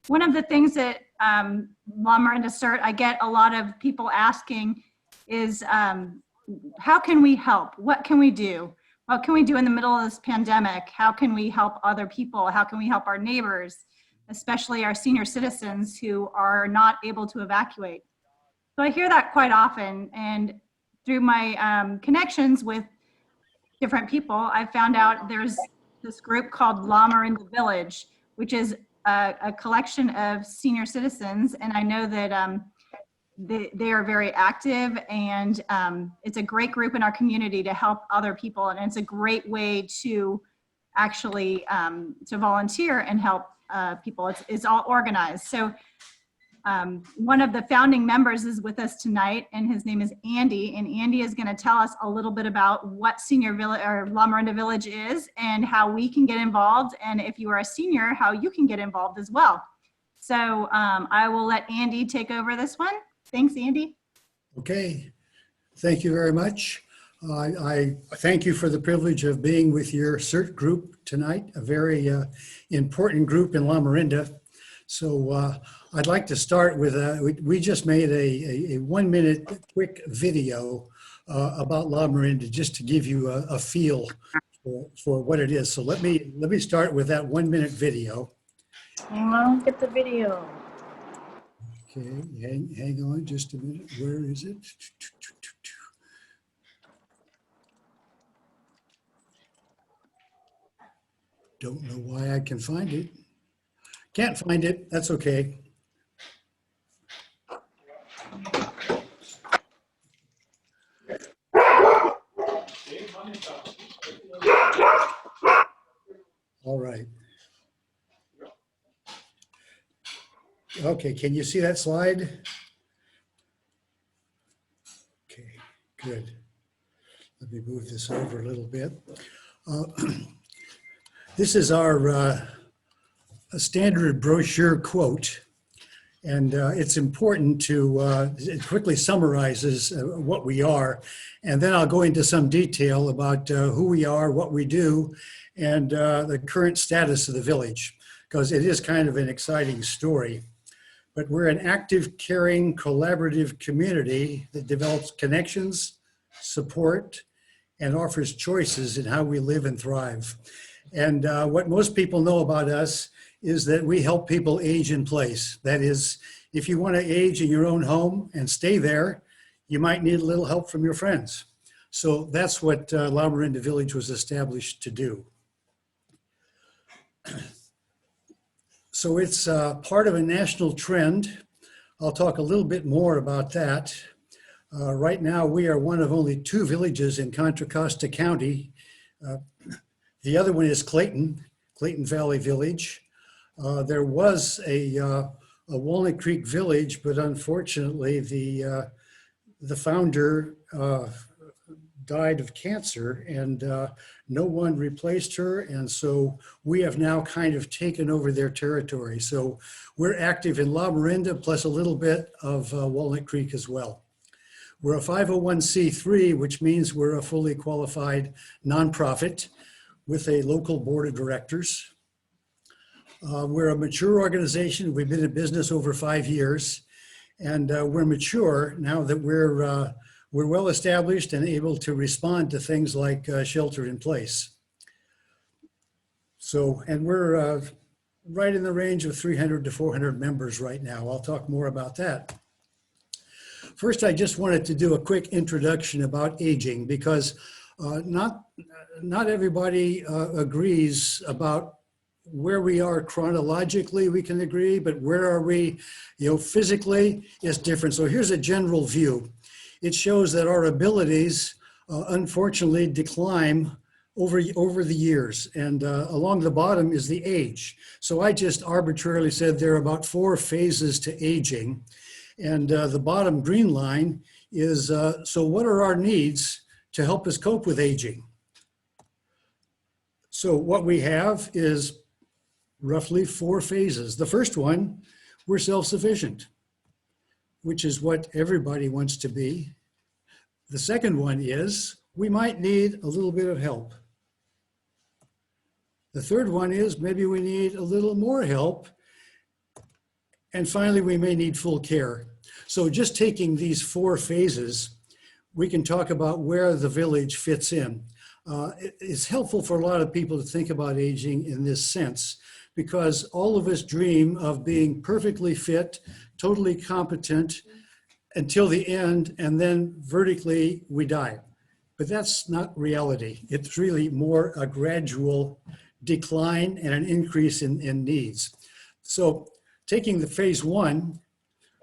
One of the things that Lamorinda CERT, I get a lot of people asking is, how can we help? What can we do? What can we do in the middle of this pandemic? How can we help other people? How can we help our neighbors, especially our senior citizens who are not able to evacuate? So I hear that quite often, and through my connections with different people, I found out there's this group called Lamorinda Village, which is a collection of senior citizens, and I know that they are very active, and it's a great group in our community to help other people, and it's a great way to actually to volunteer and help people. It's all organized. So one of the founding members is with us tonight, and his name is Andy, and Andy is going to tell us a little bit about what Senior Village or Lamorinda Village is and how we can get involved, and if you are a senior, how you can get involved as well. So I will let Andy take over this one. Thanks, Andy. Okay, thank you very much. I thank you for the privilege of being with your CERT group tonight, a very important group in Lamorinda. So I'd like to start with, we just made a 1-minute quick video about Lamorinda just to give you a feel for what it is. So let me start with that 1-minute video. I'll get the video. Okay, hang on just a minute. Where is it? Don't know why I can find it. Can't find it, that's okay. All right. Okay, can you see that slide? Okay, good. Let me move this over a little bit. This is our a standard brochure quote, and it's important to, it quickly summarizes what we are, and then I'll go into some detail about who we are, what we do, and the current status of the village, because it is kind of an exciting story. But we're an active, caring, collaborative community that develops connections, support, and offers choices in how we live and thrive. And what most people know about us is that we help people age in place. That is, if you want to age in your own home and stay there, you might need a little help from your friends. So that's what Lamorinda Village was established to do. So it's part of a national trend. I'll talk a little bit more about that. Right now, we are one of only 2 villages in Contra Costa County. The other one is Clayton Valley Village. There was a Walnut Creek Village, but unfortunately the founder died of cancer, and no one replaced her, and so we have now kind of taken over their territory. So we're active in Lamorinda plus a little bit of Walnut Creek as well. We're a 501c3, which means we're a fully qualified nonprofit with a local board of directors. We're a mature organization. We've been in business over 5 years, and we're mature now that we're well established and able to respond to things like shelter in place. So, and we're right in the range of 300 to 400 members right now. I'll talk more about that. First, I just wanted to do a quick introduction about aging, because not everybody agrees about where we are chronologically. We can agree, but where are we, physically is different. So here's a general view. It shows that our abilities, unfortunately, decline over the years, and along the bottom is the age. So I just arbitrarily said there are about 4 phases to aging, and the bottom green line is, so what are our needs to help us cope with aging? So what we have is roughly 4 phases. The first one, we're self-sufficient, which is what everybody wants to be. The second one is, we might need a little bit of help. The third one is, maybe we need a little more help. And finally, we may need full care. So just taking these 4 phases, we can talk about where the village fits in. It's helpful for a lot of people to think about aging in this sense, because all of us dream of being perfectly fit, totally competent until the end, and then vertically we die. But that's not reality. It's really more a gradual decline and an increase in needs. So taking the phase 1,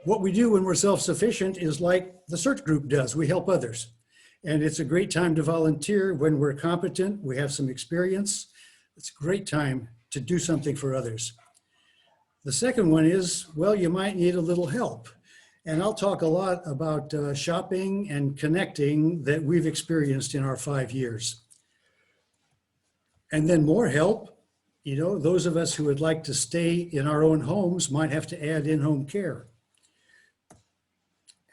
what we do when we're self-sufficient is like the search group does. We help others. And it's a great time to volunteer when we're competent, we have some experience. It's a great time to do something for others. The second one is, well, you might need a little help. And I'll talk a lot about shopping and connecting that we've experienced in our 5 years. And then more help, you know, those of us who would like to stay in our own homes might have to add in-home care.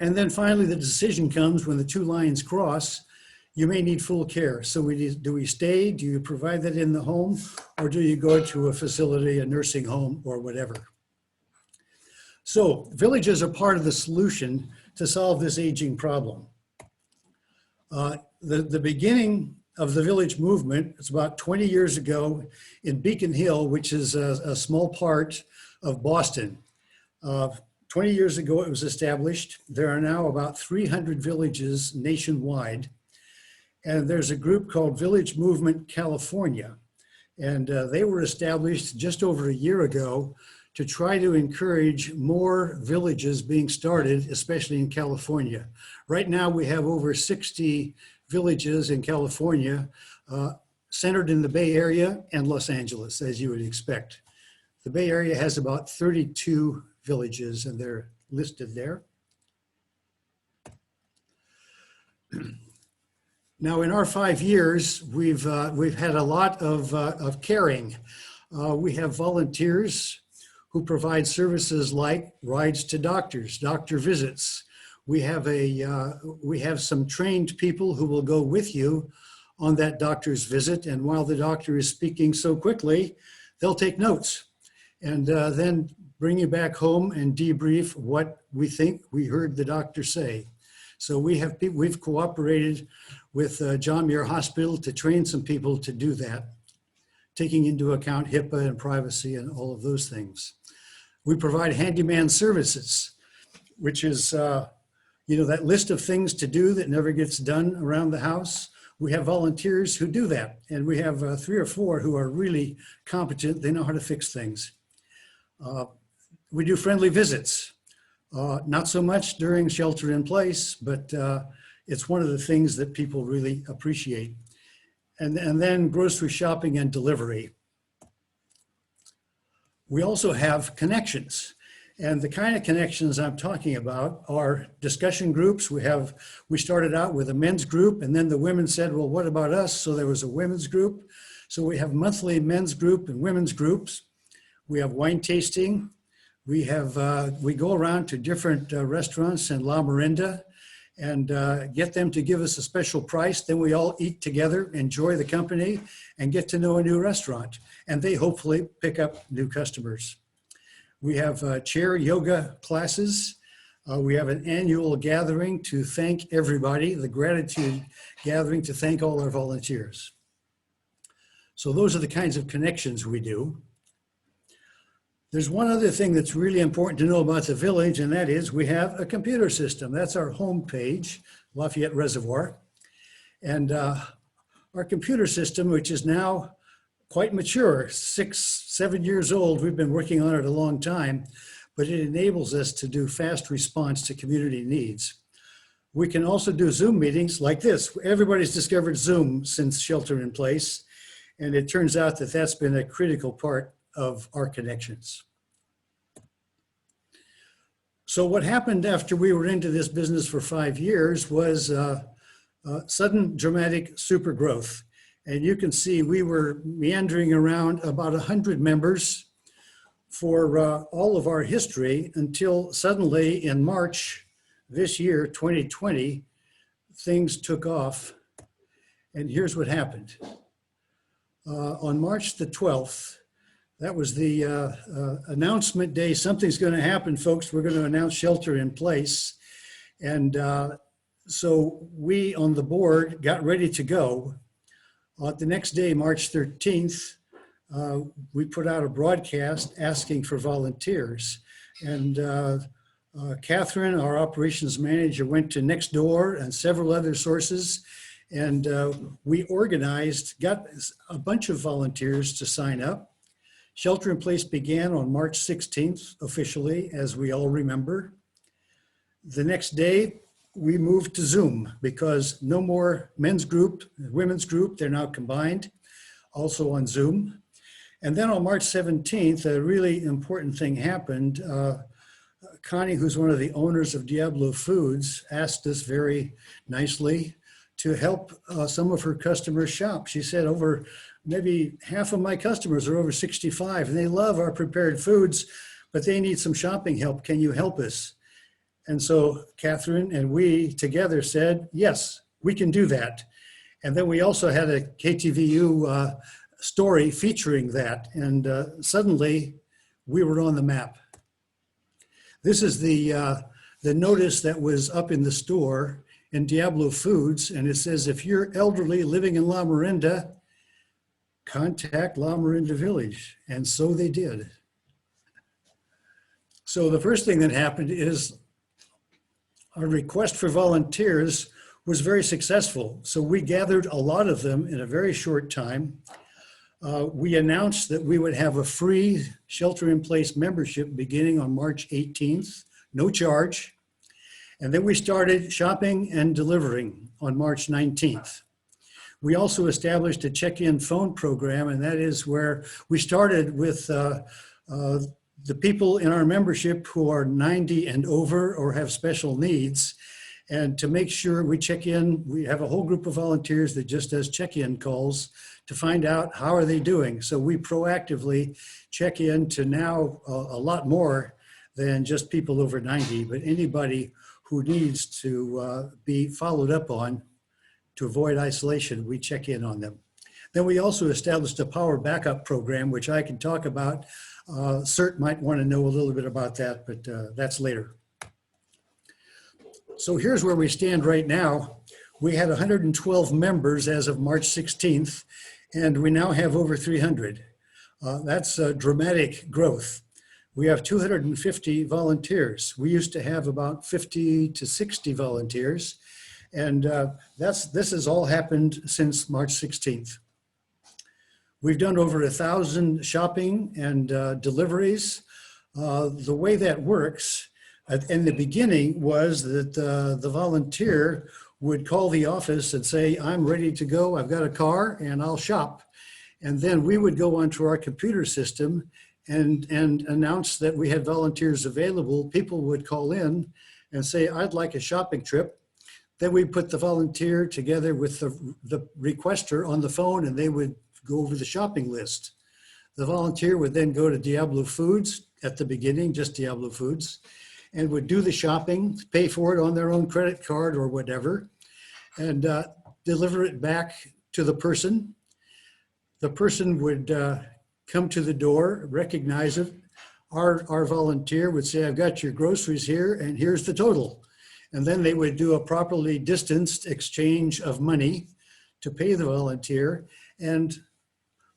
And then finally, the decision comes when the 2 lines cross, you may need full care. So do we stay? Do you provide that in the home? Or do you go to a facility, a nursing home, or whatever? So villages are part of the solution to solve this aging problem. The beginning of the village movement, it's about 20 years ago in Beacon Hill, which is a small part of Boston. 20 years ago, it was established. There are now about 300 villages nationwide. And there's a group called Village Movement California. And they were established just over a year ago to try to encourage more villages being started, especially in California. Right now, we have over 60 villages in California, centered in the Bay Area and Los Angeles, as you would expect. The Bay Area has about 32 villages, and they're listed there. Now, in our 5 years, we've had a lot of caring. We have volunteers who provide services like rides to doctors, doctor visits. We have some trained people who will go with you on that doctor's visit, and while the doctor is speaking so quickly, they'll take notes and then bring you back home and debrief what we think we heard the doctor say. So we've cooperated with John Muir Hospital to train some people to do that, taking into account HIPAA and privacy and all of those things. We provide handyman services, which is that list of things to do that never gets done around the house. We have volunteers who do that, and we have 3 or 4 who are really competent. They know how to fix things. We do friendly visits, not so much during shelter in place, but it's one of the things that people really appreciate. And then grocery shopping and delivery. We also have connections. And the kind of connections I'm talking about are discussion groups. We started out with a men's group, and then the women said, well, what about us? So there was a women's group. So we have monthly men's group and women's groups. We have wine tasting. We go around to different restaurants in Lamorinda and get them to give us a special price. Then we all eat together, enjoy the company, and get to know a new restaurant. And they hopefully pick up new customers. We have chair yoga classes. We have an annual gathering to thank everybody, the gratitude gathering to thank all our volunteers. So those are the kinds of connections we do. There's one other thing that's really important to know about the village, and that is we have a computer system. That's our home page, Lafayette Reservoir. And our computer system, which is now quite mature, 6, 7 years old, we've been working on it a long time, but it enables us to do fast response to community needs. We can also do Zoom meetings like this. Everybody's discovered Zoom since shelter in place, and it turns out that that's been a critical part of our connections. So what happened after we were into this business for 5 years was sudden dramatic super growth. And you can see we were meandering around about 100 members for all of our history until suddenly in March this year, 2020, things took off. And here's what happened. On March the 12th, That was the announcement day. Something's going to happen, folks. We're going to announce shelter in place. And so we on the board got ready to go. The next day, March 13th, we put out a broadcast asking for volunteers. And Catherine, our operations manager, went to Nextdoor and several other sources. And we organized, got a bunch of volunteers to sign up. Shelter in place began on March 16th officially, as we all remember. The next day, we moved to Zoom because no more men's group, women's group, they're now combined, also on Zoom. And then on March 17th, a really important thing happened. Connie, who's one of the owners of Diablo Foods, asked us very nicely to help some of her customers shop. She said over maybe half of my customers are over 65 and they love our prepared foods, but they need some shopping help. Can you help us? And so Catherine and we together said, yes, we can do that. And then we also had a KTVU story featuring that. And suddenly we were on the map. This is the notice that was up in the store in Diablo Foods. And it says, if you're elderly living in Lamorinda, contact Lamorinda Village. And so they did. So the first thing that happened is our request for volunteers was very successful. So we gathered a lot of them in a very short time. We announced that we would have a free shelter-in-place membership beginning on March 18th, no charge. And then we started shopping and delivering on March 19th. We also established a check-in phone program, and that is where we started with the people in our membership who are 90 and over or have special needs. And to make sure we check in, we have a whole group of volunteers that just does check-in calls to find out how are they doing. So we proactively check in to now a lot more than just people over 90, but anybody who needs to be followed up on to avoid isolation, we check in on them. Then we also established a power backup program, which I can talk about. CERT might want to know a little bit about that, but that's later. So here's where we stand right now. We had 112 members as of March 16th, and we now have over 300. That's a dramatic growth. We have 250 volunteers. We used to have about 50 to 60 volunteers. And this has all happened since March 16th. We've done over 1,000 shopping and deliveries. The way that works in the beginning was that the volunteer would call the office and say, I'm ready to go, I've got a car and I'll shop. And then we would go onto our computer system and announce that we had volunteers available. People would call in and say, I'd like a shopping trip. Then we put the volunteer together with the requester on the phone and they would go over the shopping list. The volunteer would then go to Diablo Foods at the beginning, just Diablo Foods, and would do the shopping, pay for it on their own credit card or whatever, and deliver it back to the person. The person would come to the door, recognize it. Our volunteer would say, I've got your groceries here and here's the total. And then they would do a properly distanced exchange of money to pay the volunteer and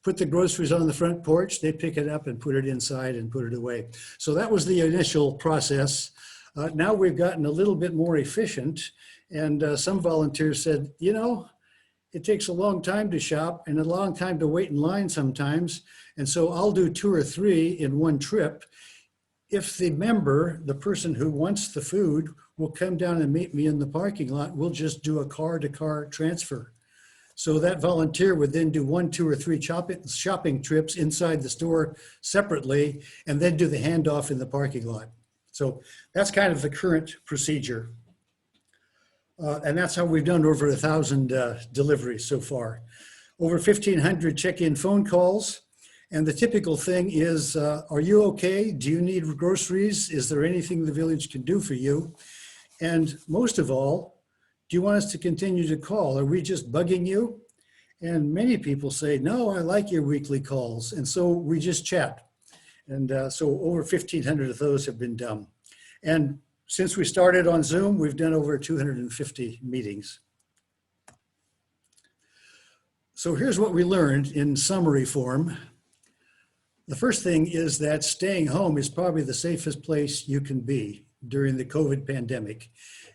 put the groceries on the front porch. They pick it up and put it inside and put it away. So that was the initial process. Now we've gotten a little bit more efficient, and some volunteers said, you know, it takes a long time to shop and a long time to wait in line sometimes. And so I'll do 2 or 3 in one trip. If the member, the person who wants the food, will come down and meet me in the parking lot, we'll just do a car-to-car transfer. So that volunteer would then do 1, 2, or 3 shopping trips inside the store separately, and then do the handoff in the parking lot. So that's kind of the current procedure. And that's how we've done over 1,000 deliveries so far. Over 1,500 check-in phone calls. And the typical thing is, are you okay? Do you need groceries? Is there anything the village can do for you? And most of all, do you want us to continue to call? Are we just bugging you? And many people say, no, I like your weekly calls. And so we just chat. And so over 1,500 of those have been done. And since we started on Zoom, we've done over 250 meetings. So here's what we learned in summary form. The first thing is that staying home is probably the safest place you can be during the COVID pandemic.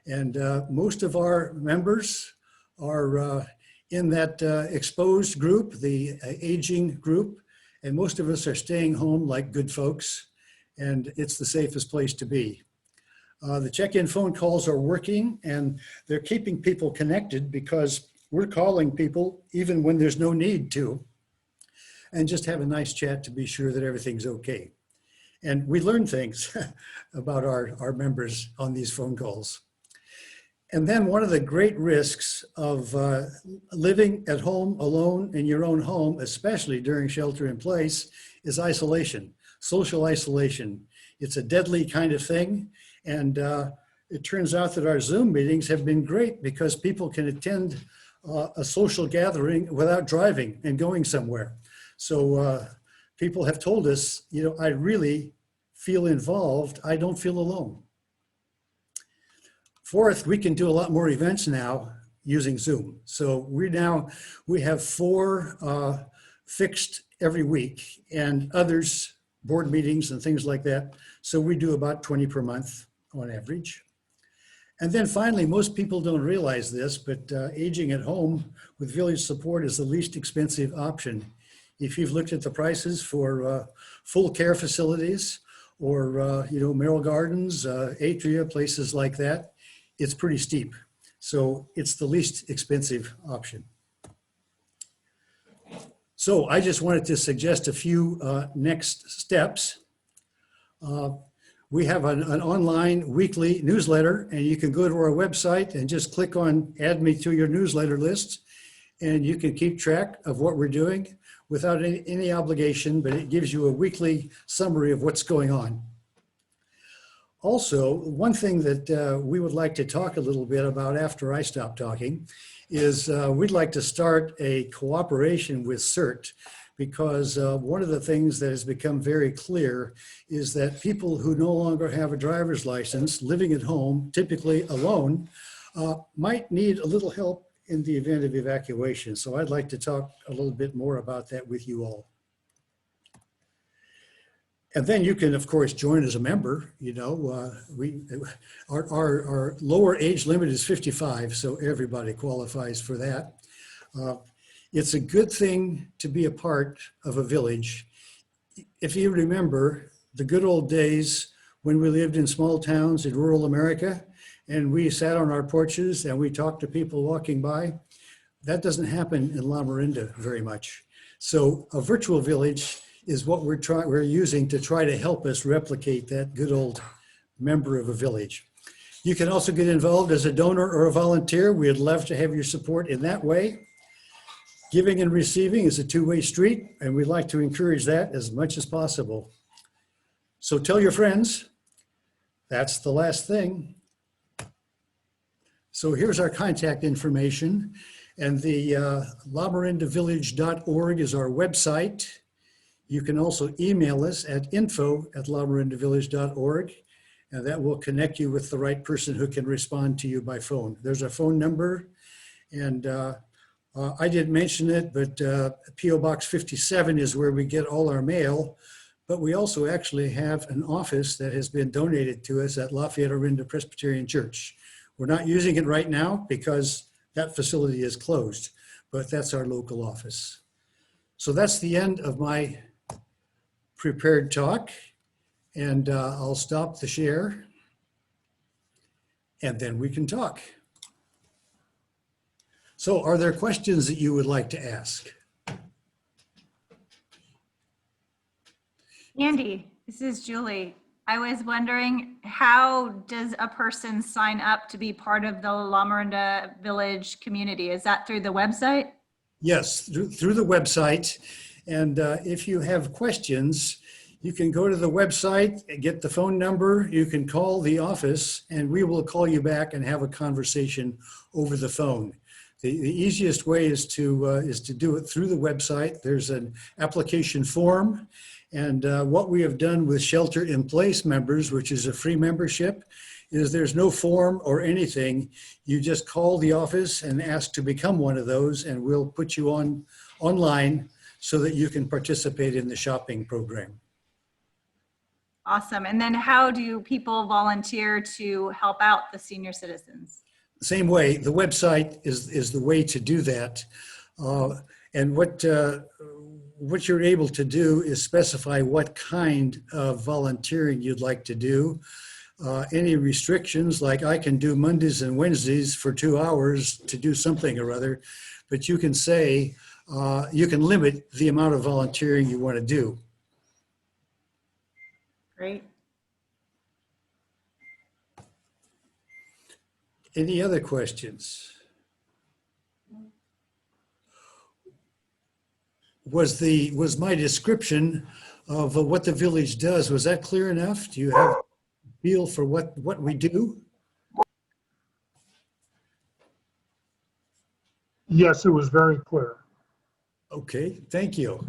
And most of our members are in that exposed group, the aging group, and most of us are staying home like good folks, and it's the safest place to be. The check-in phone calls are working, and they're keeping people connected because we're calling people even when there's no need to, and just have a nice chat to be sure that everything's okay. And we learn things about our members on these phone calls. And then one of the great risks of living at home alone in your own home, especially during shelter in place, is isolation, social isolation. It's a deadly kind of thing. And it turns out that our Zoom meetings have been great because people can attend a social gathering without driving and going somewhere. So people have told us, you know, I really feel involved. I don't feel alone. Fourth, we can do a lot more events now using Zoom. So we have 4 fixed every week and others, board meetings and things like that. So we do about 20 per month on average. And then finally, most people don't realize this, but aging at home with village support is the least expensive option. If you've looked at the prices for full care facilities or, you know, Merrill Gardens, Atria, places like that, it's pretty steep. So it's the least expensive option. So I just wanted to suggest a few next steps. We have an online weekly newsletter, and you can go to our website and just click on add me to your newsletter list, and you can keep track of what we're doing without any obligation, but it gives you a weekly summary of what's going on. Also, one thing that we would like to talk a little bit about after I stop talking is we'd like to start a cooperation with CERT, because one of the things that has become very clear is that people who no longer have a driver's license living at home, typically alone, might need a little help in the event of evacuation. So I'd like to talk a little bit more about that with you all. And then you can, of course, join as a member. You know, our lower age limit is 55, so everybody qualifies for that. It's a good thing to be a part of a village. If you remember the good old days when we lived in small towns in rural America, and we sat on our porches and we talked to people walking by, that doesn't happen in Lamorinda very much. So a virtual village is what we're using to try to help us replicate that good old member of a village. You can also get involved as a donor or a volunteer. We'd love to have your support in that way. Giving and receiving is a two-way street, and we'd like to encourage that as much as possible. So tell your friends. That's the last thing. So here's our contact information, and the LamorindaVillage.org is our website. You can also email us at info@LamorindaVillage.org, and that will connect you with the right person who can respond to you by phone. There's a phone number, and I didn't mention it, but P.O. Box 57 is where we get all our mail, but we also actually have an office that has been donated to us at Lafayette Orinda Presbyterian Church. We're not using it right now because that facility is closed, but that's our local office. So that's the end of my prepared talk, and I'll stop the share, and then we can talk. So are there questions that you would like to ask? Andy, this is Julie. I was wondering, how does a person sign up to be part of the Lamorinda Village community? Is that through the website? Yes, through the website. And if you have questions, you can go to the website and get the phone number. You can call the office and we will call you back and have a conversation over the phone. The easiest way is to do it through the website. There's an application form. And what we have done with Shelter in Place members, which is a free membership, is there's no form or anything. You just call the office and ask to become one of those, and we'll put you online so that you can participate in the shopping program. Awesome. And then how do people volunteer to help out the senior citizens? Same way, the website is the way to do that. And what you're able to do is specify what kind of volunteering you'd like to do. Any restrictions, like I can do Mondays and Wednesdays for 2 hours to do something or other, but you can say, you can limit the amount of volunteering you want to do. Great. Any other questions? Was my description of what the village does, was that clear enough? Do you have a feel for what we do? Yes, it was very clear. Okay, thank you.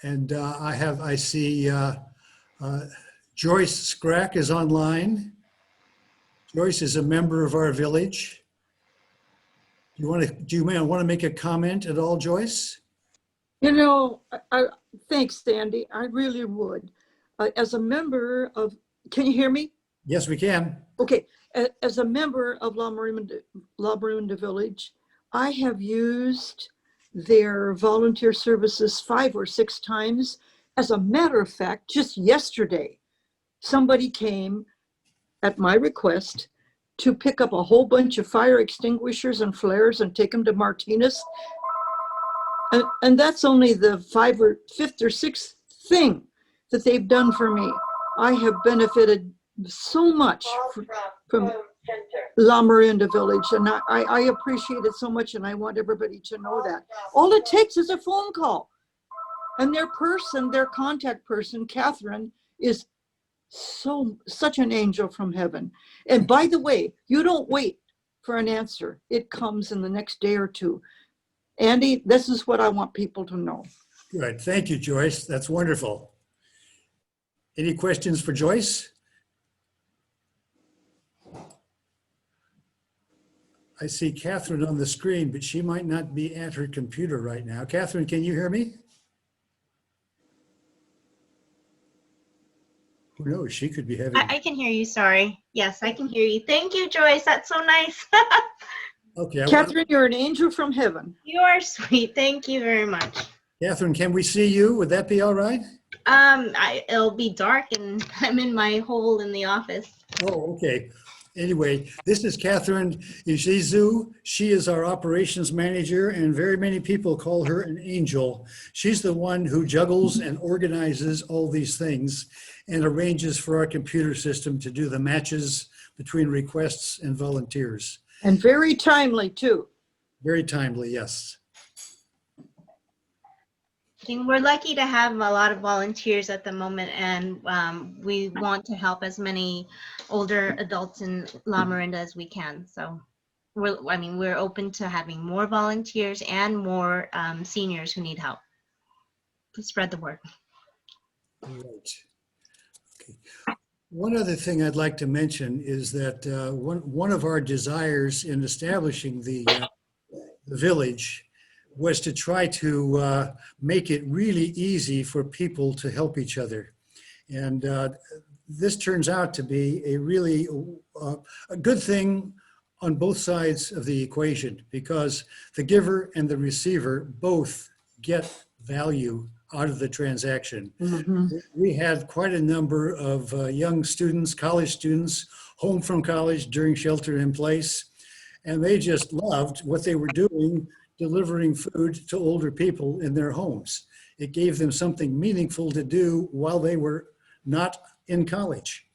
And I see Joyce Scrack is online. Joyce is a member of our village. Do you want to make a comment at all, Joyce? You know, thanks, Sandy. I really would. As a member of, can you hear me? Yes, we can. Okay, as a member of Lamorinda Village, I have used their volunteer services 5 or 6 times. As a matter of fact, just yesterday, somebody came at my request to pick up a whole bunch of fire extinguishers and flares and take them to Martinez. And that's only the 5th or 6th thing that they've done for me. I have benefited so much from Lamorinda Village, and I appreciate it so much, and I want everybody to know that. All it takes is a phone call. And their contact person, Catherine, is such an angel from heaven. And by the way, you don't wait for an answer. It comes in the next day or two. Andy, this is what I want people to know. Good. Thank you, Joyce. That's wonderful. Any questions for Joyce? I see Catherine on the screen, but she might not be at her computer right now. Catherine, can you hear me? Who knows? She could be having. I can hear you. Sorry. Yes, I can hear you. Thank you, Joyce. That's so nice. Okay. Catherine, you're an angel from heaven. You are sweet. Thank you very much. Catherine, can we see you? Would that be all right? It'll be dark and I'm in my hole in the office. Oh, okay. Anyway, this is Catherine Ijizu. She is our operations manager, and very many people call her an angel. She's the one who juggles and organizes all these things and arranges for our computer system to do the matches between requests and volunteers. And very timely, too. Very timely, yes. We're lucky to have a lot of volunteers at the moment, and we want to help as many older adults in Lamorinda as we can. So we're open to having more volunteers and more seniors who need help. Please spread the word. All right. Okay. One other thing I'd like to mention is that one of our desires in establishing the village was to try to make it really easy for people to help each other. And this turns out to be a really a good thing on both sides of the equation, because the giver and the receiver both get value out of the transaction. Mm-hmm. We had quite a number of young students, college students, home from college during shelter in place, and they just loved what they were doing, delivering food to older people in their homes. It gave them something meaningful to do while they were not in college.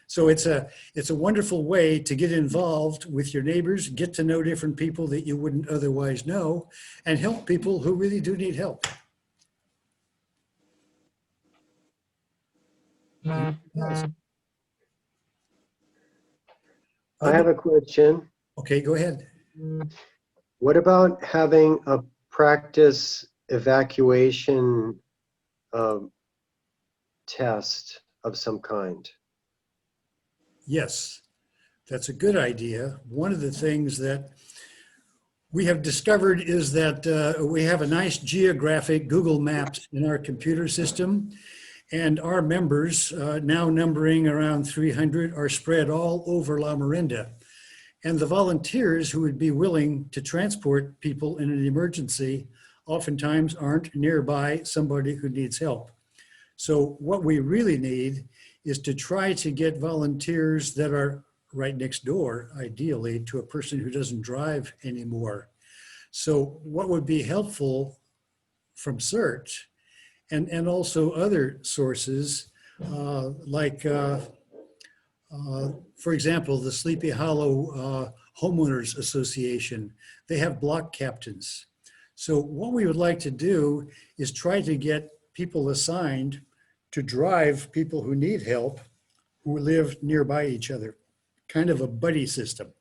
So it's a wonderful way to get involved with your neighbors, get to know different people that you wouldn't otherwise know, and help people who really do need help. I have a question. Okay, go ahead. What about having a practice evacuation test of some kind? Yes, that's a good idea. One of the things that we have discovered is that we have a nice geographic Google Maps in our computer system, and our members, now numbering around 300, are spread all over Lamorinda. And the volunteers who would be willing to transport people in an emergency oftentimes aren't nearby somebody who needs help. So what we really need is to try to get volunteers that are right next door, ideally, to a person who doesn't drive anymore. So what would be helpful from search and also other sources, for example, the Sleepy Hollow Homeowners Association, they have block captains. So what we would like to do is try to get people assigned to drive people who need help, who live nearby each other, kind of a buddy system.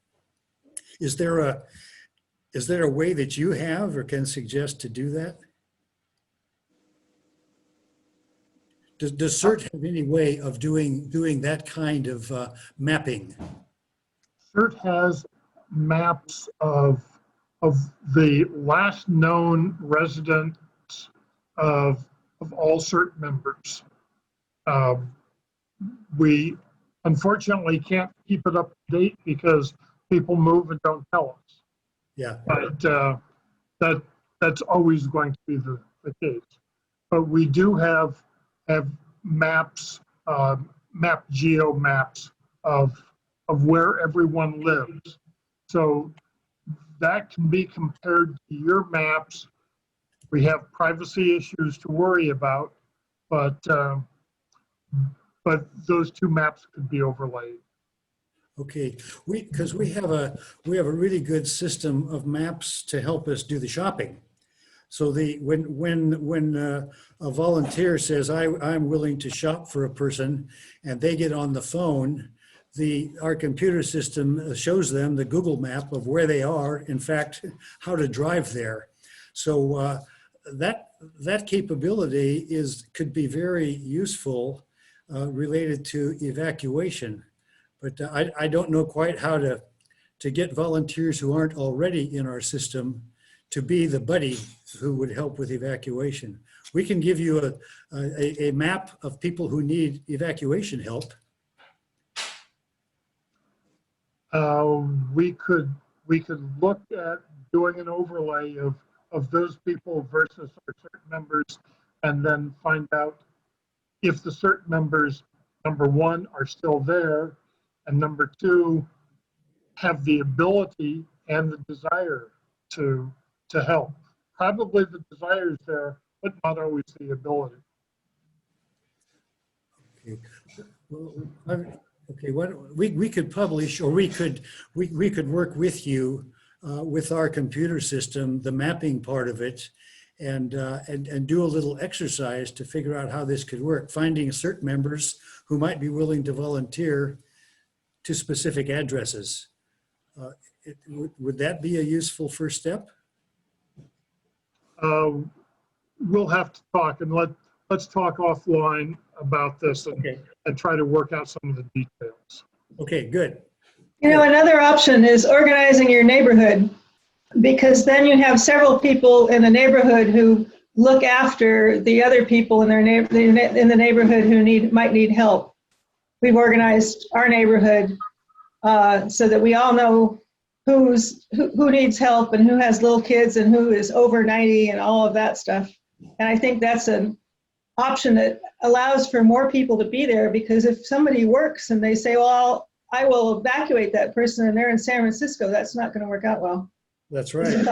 Is there a way that you have or can suggest to do that? Does CERT have any way of doing that kind of mapping? CERT has maps of the last known residents of all CERT members. We unfortunately can't keep it up to date because people move and don't tell us. Yeah. But that's always going to be the case. But we do have maps, geo maps of where everyone lives. So that can be compared to your maps. We have privacy issues to worry about, but those two maps could be overlaid. Okay, because we have a really good system of maps to help us do the shopping. So when a volunteer says I'm willing to shop for a person, and they get on the phone, our computer system shows them the Google map of where they are, in fact, how to drive there. So that capability could be very useful related to evacuation. But I don't know quite how to get volunteers who aren't already in our system to be the buddy who would help with evacuation. We can give you a map of people who need evacuation help. We could look at doing an overlay of those people versus our CERT members, and then find out if the CERT members, number one, are still there, and number two, have the ability and the desire to help. Probably the desire is there, but not always the ability. Okay. Well, okay. We could publish, or we could work with you with our computer system, the mapping part of it, and do a little exercise to figure out how this could work. Finding CERT members who might be willing to volunteer to specific addresses. Would that be a useful first step? We'll have to talk, and let's talk offline about this and try to work out some of the details. Okay, good. You know, another option is organizing your neighborhood, because then you have several people in the neighborhood who look after the other people in in the neighborhood who might need help. We've organized our neighborhood so that we all know who needs help and who has little kids and who is over 90 and all of that stuff. And I think that's an option that allows for more people to be there, because if somebody works and they say, well, I will evacuate that person and they're in San Francisco, that's not going to work out well. That's right.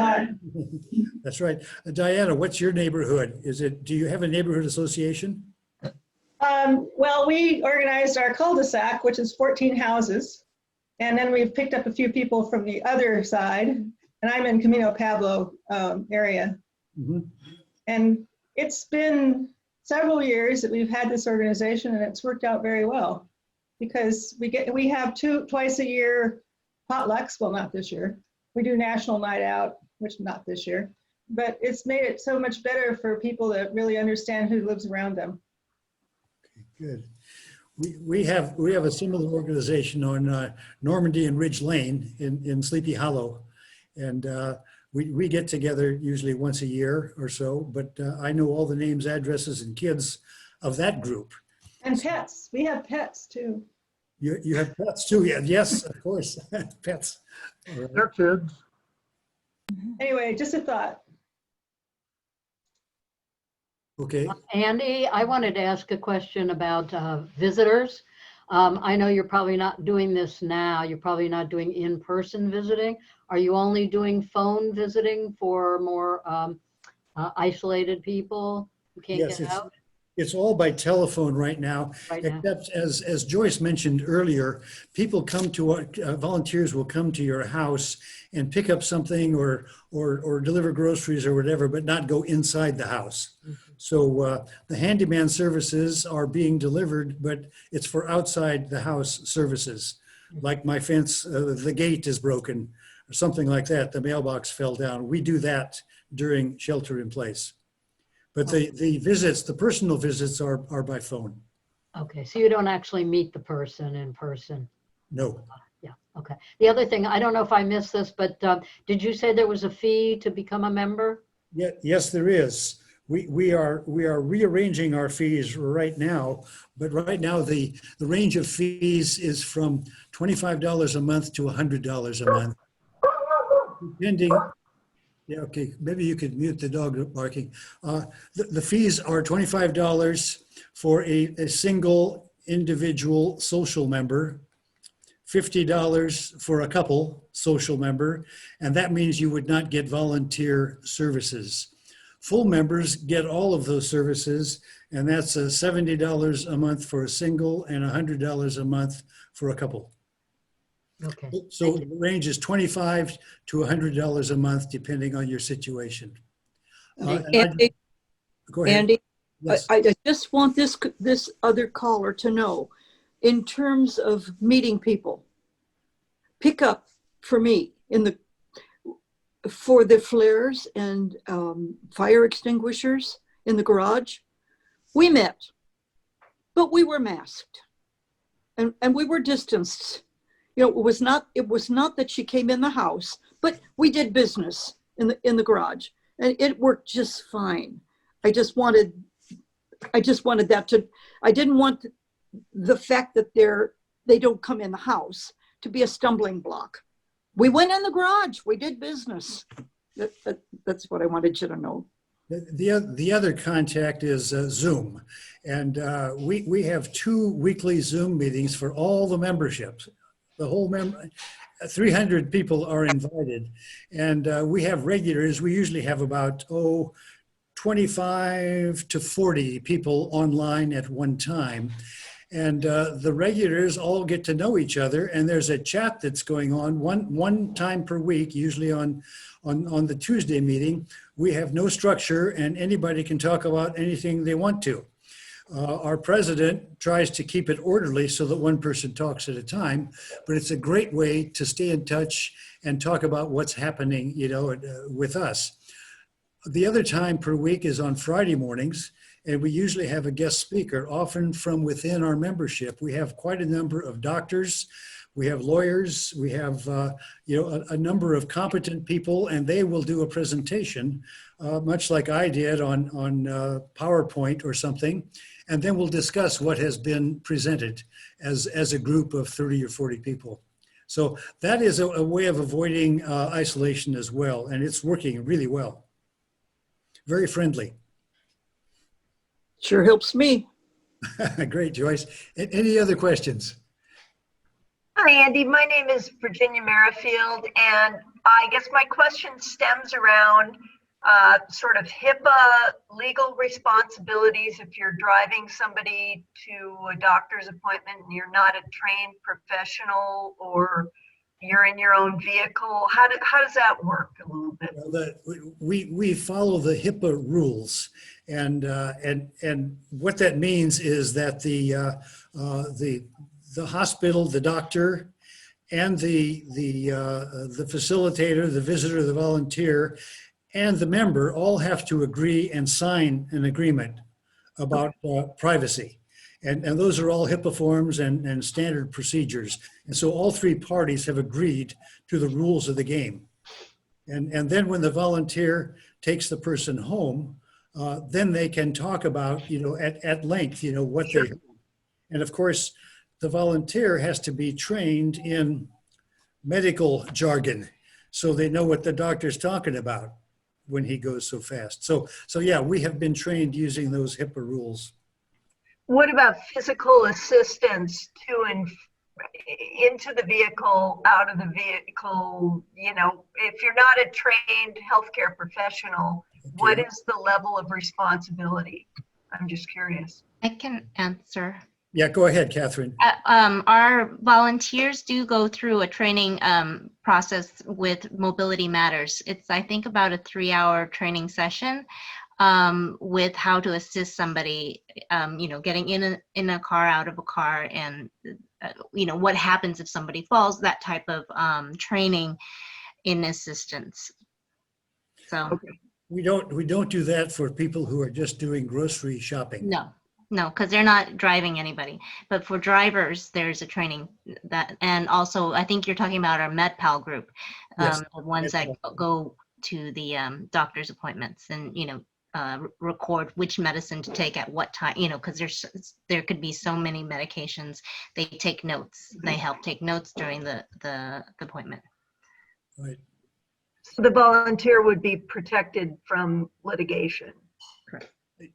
That's right. Diana, what's your neighborhood? Do you have a neighborhood association? Well, we organized our cul-de-sac, which is 14 houses. And then we've picked up a few people from the other side. And I'm in Camino Pablo area. Mm-hmm. And it's been several years that we've had this organization, and it's worked out very well, because we have twice a year potlucks. Well, not this year, We do National Night Out, which not this year, but it's made it so much better for people that really understand who lives around them. Good. We have a similar organization on Normandy and Ridge Lane in Sleepy Hollow. And we get together usually once a year or so, but I know all the names, addresses, and kids of that group. And pets. We have pets too. You have pets too? Yeah, yes, of course, pets. All right. They're kids. Anyway, just a thought. Okay. Andy, I wanted to ask a question about visitors. I know you're probably not doing this now. You're probably not doing in-person visiting. Are you only doing phone visiting for more isolated people who can't Yes, get out? it's all by telephone right now, Right now. except as Joyce mentioned earlier, people come to, volunteers will come to your house and pick up something or deliver groceries or whatever, but not go inside the house. So the handyman services are being delivered, but it's for outside the house services. Like my fence, the gate is broken or something like that. The mailbox fell down. We do that during shelter in place. But the visits, the personal visits are by phone. Okay, so you don't actually meet the person in person? No. Yeah, okay. The other thing, I don't know if I missed this, but did you say there was a fee to become a member? Yeah, yes, there is. We are rearranging our fees right now, but right now the range of fees is from $25 a month to $100 a month, depending. Yeah, okay, maybe you could mute the dog barking. The fees are $25 for a single individual social member, $50 for a couple social member, and that means you would not get volunteer services. Full members get all of those services, and that's $70 a month for a single and $100 a month for a couple. Okay. So the range is $25 to $100 a month, depending on your situation. Andy, Go ahead. Andy, Yes. I just want this other caller to know, in terms of meeting people, pick up for me for the flares and fire extinguishers in the garage. We met, but we were masked and we were distanced. You know, it was not that she came in the house, but we did business in the garage and it worked just fine. I just wanted that to, I didn't want the fact that they don't come in the house to be a stumbling block. We went in the garage, we did business. That's what I wanted you to know. The other contact is Zoom. And we have 2 weekly Zoom meetings for all the memberships. The whole 300 people are invited. And we have regulars. We usually have about, 25 to 40 people online at one time. And the regulars all get to know each other, and there's a chat that's going on one time per week, usually on the Tuesday meeting. We have no structure, and anybody can talk about anything they want to. Our president tries to keep it orderly so that one person talks at a time, but it's a great way to stay in touch and talk about what's happening, with us. The other time per week is on Friday mornings. And we usually have a guest speaker, often from within our membership. We have quite a number of doctors, we have lawyers, we have a number of competent people, and they will do a presentation, much like I did on PowerPoint or something, and then we'll discuss what has been presented as a group of 30 or 40 people. So that is a way of avoiding isolation as well, and it's working really well. Very friendly. Sure helps me. Great, Joyce. Any other questions? Hi, Andy. My name is Virginia Merrifield, and I guess my question stems around sort of HIPAA legal responsibilities if you're driving somebody to a doctor's appointment and you're not a trained professional, or you're in your own vehicle. How does that work a little bit? Well, we follow the HIPAA rules, and what that means is that the hospital, the doctor, and the facilitator, the visitor, the volunteer, and the member all have to agree and sign an agreement about privacy. And those are all HIPAA forms and standard procedures. And so all three parties have agreed to the rules of the game. And then when the volunteer takes the person home, then they can talk about, at length, what they heard. And of course, the volunteer has to be trained in medical jargon so they know what the doctor's talking about when he goes so fast. So yeah, we have been trained using those HIPAA rules. What about physical assistance to and into the vehicle, out of the vehicle? If you're not a trained healthcare professional, what is the level of responsibility? I'm just curious. I can answer. Yeah, go ahead, Catherine. Our volunteers do go through a training process with Mobility Matters. It's, I think, about a 3-hour training session with how to assist somebody, getting in a car, out of a car, and what happens if somebody falls. That type of training in assistance. So Okay. We don't do that for people who are just doing grocery shopping. No, because they're not driving anybody. But for drivers, there's a training that, and also I think you're talking about our MedPal group, Yes. the ones that go to the doctor's appointments and record which medicine to take at what time. Because there could be so many medications. They take notes. They help take notes during the appointment. Right. So the volunteer would be protected from litigation.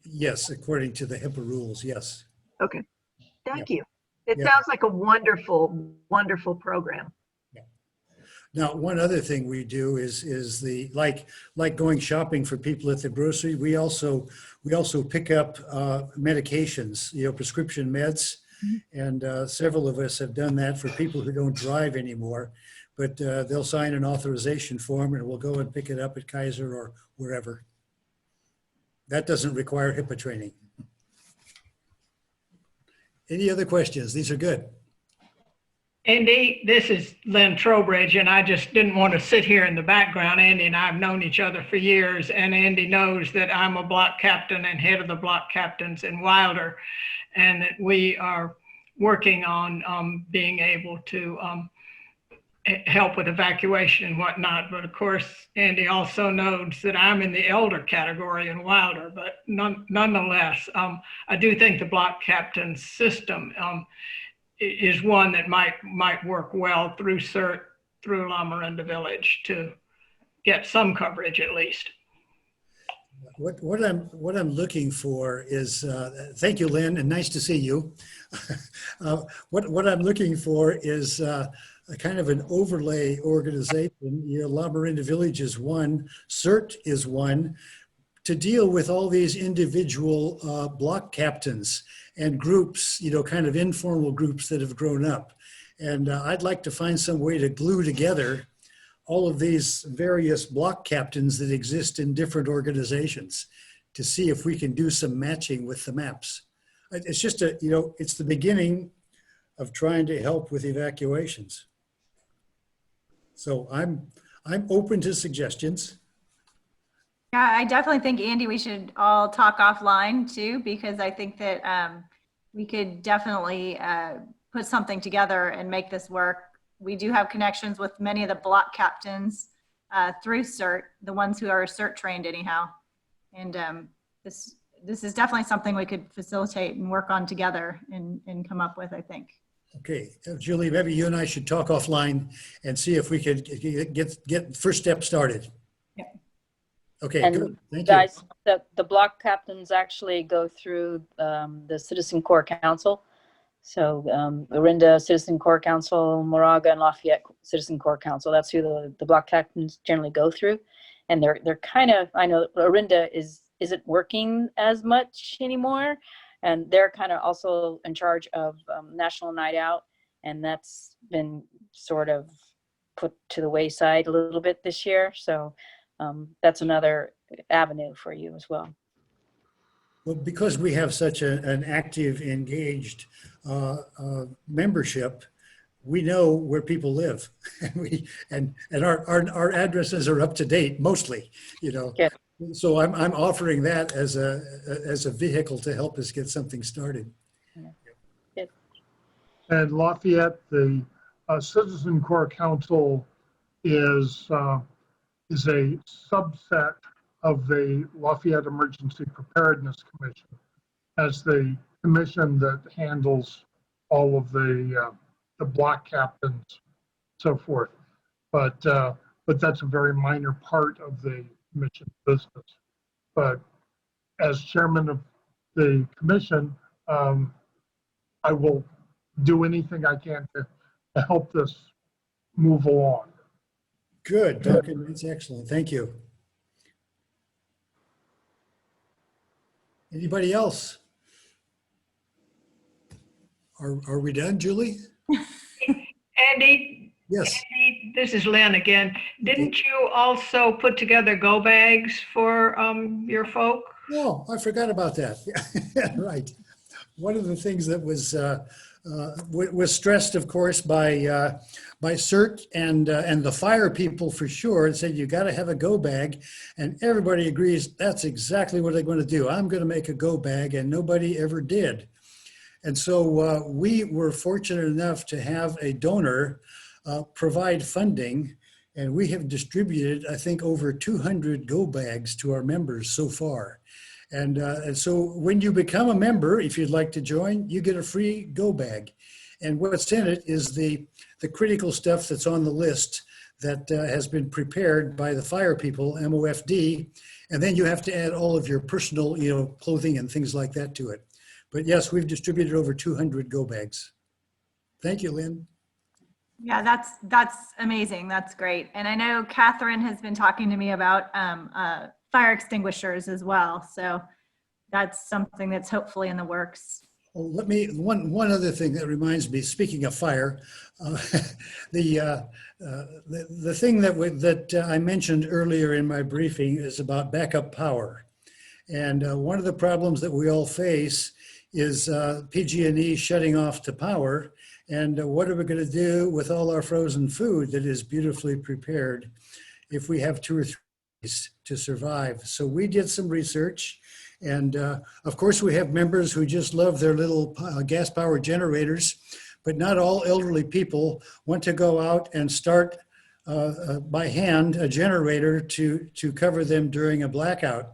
Yes, according to the HIPAA rules, yes. Okay, thank you. It Yeah. sounds like a wonderful, wonderful program. Now, one other thing we do is the like going shopping for people at the grocery. We also pick up medications, prescription meds, and several of us have done that for people who don't drive anymore. But they'll sign an authorization form, and we'll go and pick it up at Kaiser or wherever. That doesn't require HIPAA training. Any other questions? These are good. Andy, this is Lynn Trowbridge, and I just didn't want to sit here in the background. Andy and I have known each other for years, and Andy knows that I'm a block captain and head of the block captains in Wilder, and that we are working on being able to help with evacuation and whatnot. But of course, Andy also knows that I'm in the elder category in Wilder, but nonetheless, I do think the block captain system is one that might work well through CERT, through Lamorinda Village, to get some coverage at least. What I'm looking for is, thank you, Lynn, and nice to see you. What I'm looking for is a kind of an overlay organization. Lamorinda Village is one, CERT is one, to deal with all these individual block captains and groups, kind of informal groups that have grown up. And I'd like to find some way to glue together all of these various block captains that exist in different organizations to see if we can do some matching with the maps. It's just it's the beginning of trying to help with evacuations. So I'm open to suggestions. Yeah, I definitely think, Andy, we should all talk offline too, because I think that we could definitely put something together and make this work. We do have connections with many of the block captains through CERT, the ones who are CERT trained anyhow. And this is definitely something we could facilitate and work on together and come up with, I think. Okay, Julie, maybe you and I should talk offline and see if we could get first step started. Yeah. Okay, And good. Thank guys, you. the block captains actually go through the Citizen Corps Council. So Lamorinda Citizen Corps Council, Moraga and Lafayette Citizen Corps Council. That's who the block captains generally go through. And they're kind of, I know Lamorinda isn't working as much anymore. And they're kind of also in charge of National Night Out. And that's been sort of put to the wayside a little bit this year. So that's another avenue for you as well. Well, because we have such an active, engaged membership, we know where people live, and our addresses are up to date mostly, you know. Yeah. So I'm offering that as a vehicle to help us get something started. And Lafayette, the Citizen Corps Council is a subset of the Lafayette Emergency Preparedness Commission as the commission that handles all of the block captains, so forth. But that's a very minor part of the commission business. But as chairman of the commission, I will do anything I can to help this move along. Good, Duncan, that's excellent. Thank you. Anybody else? Are we done, Julie? Andy, Yes. Andy, this is Lynn again. Didn't you also put together go bags for your folk? Oh, I forgot about that. Right. One of the things that was stressed, of course, by CERT and the fire people for sure, and said you got to have a go bag, and everybody agrees that's exactly what they're going to do. I'm going to make a go bag, and nobody ever did. And so we were fortunate enough to have a donor provide funding, and we have distributed, I think, over 200 go bags to our members so far. And so when you become a member, if you'd like to join, you get a free go bag. And what's in it is the critical stuff that's on the list that has been prepared by the fire people, MOFD, and then you have to add all of your personal, clothing and things like that to it. But yes, we've distributed over 200 go bags. Thank you, Lynn. Yeah, that's amazing. That's great. And I know Catherine has been talking to me about fire extinguishers as well. So that's something that's hopefully in the works. Well, one other thing that reminds me, speaking of fire, the thing that I mentioned earlier in my briefing is about backup power. And one of the problems that we all face is PG&E shutting off to power. And what are we going to do with all our frozen food that is beautifully prepared if we have 2 or 3 days to survive? So we did some research, and of course we have members who just love their little gas powered generators, but not all elderly people want to go out and start by hand a generator to cover them during a blackout.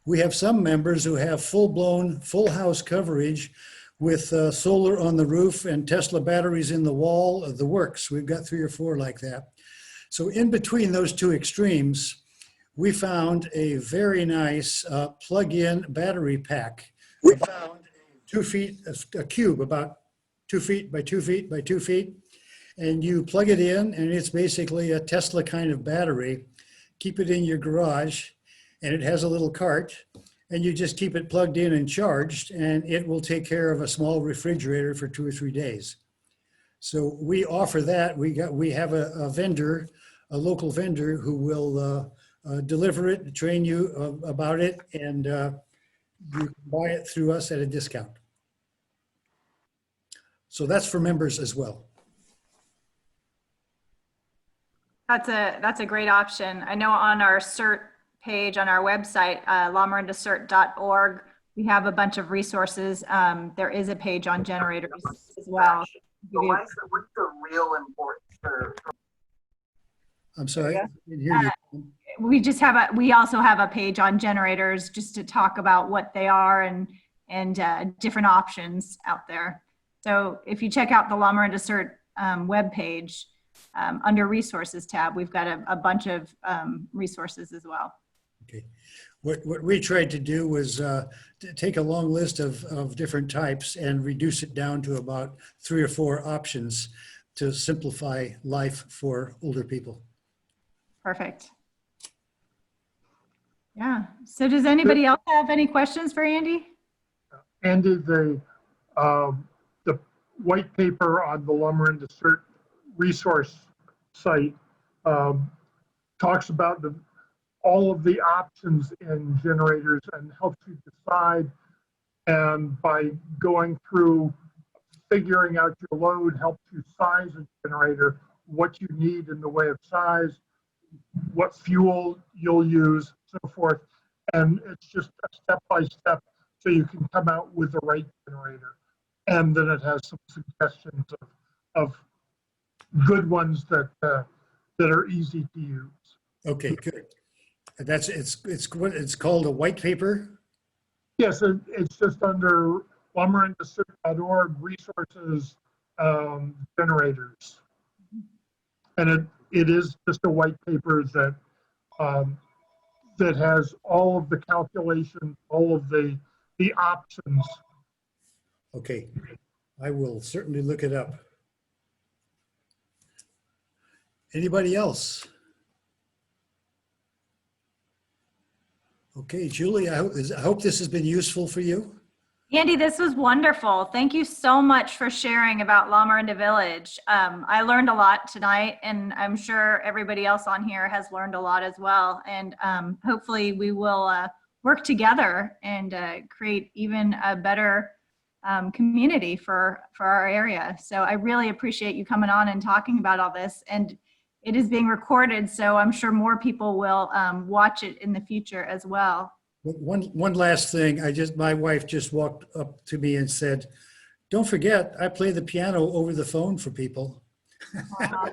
We have some members who have full-blown, full house coverage with solar on the roof and Tesla batteries in the wall of the works. We've got 3 or 4 like that. So in between those 2 extremes, we found a very nice plug-in battery pack. We found 2 feet, a cube about 2 feet by 2 feet by 2 feet. And you plug it in, and it's basically a Tesla kind of battery. Keep it in your garage, and it has a little cart, and you just keep it plugged in and charged, and it will take care of a small refrigerator for 2 or 3 days. So we offer that. We have a vendor, a local vendor, who will deliver it, train you about it, and you can buy it through us at a discount. So that's for members as well. That's a great option. I know on our CERT page on our website, lamorinda.cert.org, we have a bunch of resources. There is a page on generators as well. What's the real importance? I'm sorry, I didn't hear you. We also have a page on generators just to talk about what they are and different options out there. So if you check out the Lamorinda Cert webpage, under resources tab, we've got a bunch of resources as well. Okay. What we tried to do was take a long list of different types and reduce it down to about 3 or 4 options to simplify life for older people. Perfect. Yeah. So does anybody else have any questions for Andy? Andy, the white paper on the Lamorinda Cert resource site talks about all of the options in generators and helps you decide. And by going through figuring out your load helps you size a generator, what you need in the way of size, what fuel you'll use, so forth. And it's just a step by step so you can come out with the right generator. And then it has some suggestions of good ones that are easy to use. Okay, good. It's called a white paper. Yes, it's just under lamorinda.org resources, generators. And it is just a white paper that that has all of the calculations, all of the options. Okay, I will certainly look it up. Anybody else? Okay, Julie, I hope this has been useful for you. Andy, this was wonderful. Thank you so much for sharing about Lamorinda Village. I learned a lot tonight, and I'm sure everybody else on here has learned a lot as well. And hopefully we will work together and create even a better community for our area. So I really appreciate you coming on and talking about all this. And it is being recorded, so I'm sure more people will watch it in the future as well. One last thing, my wife just walked up to me and said, "Don't forget, I play the piano over the phone for people." Wow.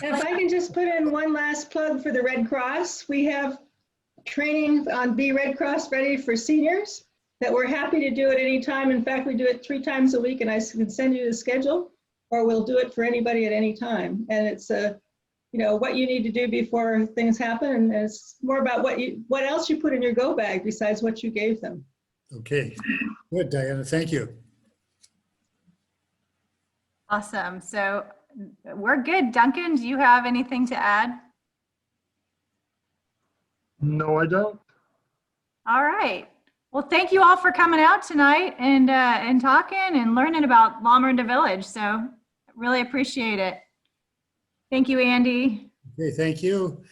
If I can just put in one last plug for the Red Cross, we have training on Be Red Cross Ready for seniors that we're happy to do at any time. In fact, we do it 3 times a week, and I can send you the schedule, or we'll do it for anybody at any time. And it's what you need to do before things happen, and it's more about what else you put in your go bag besides what you gave them. Okay, good, Diana, thank you. Awesome. So we're good. Duncan, do you have anything to add? No, I don't. All right. Well, thank you all for coming out tonight and talking and learning about Lamorinda Village. So really appreciate it. Thank you, Andy. Okay, thank you.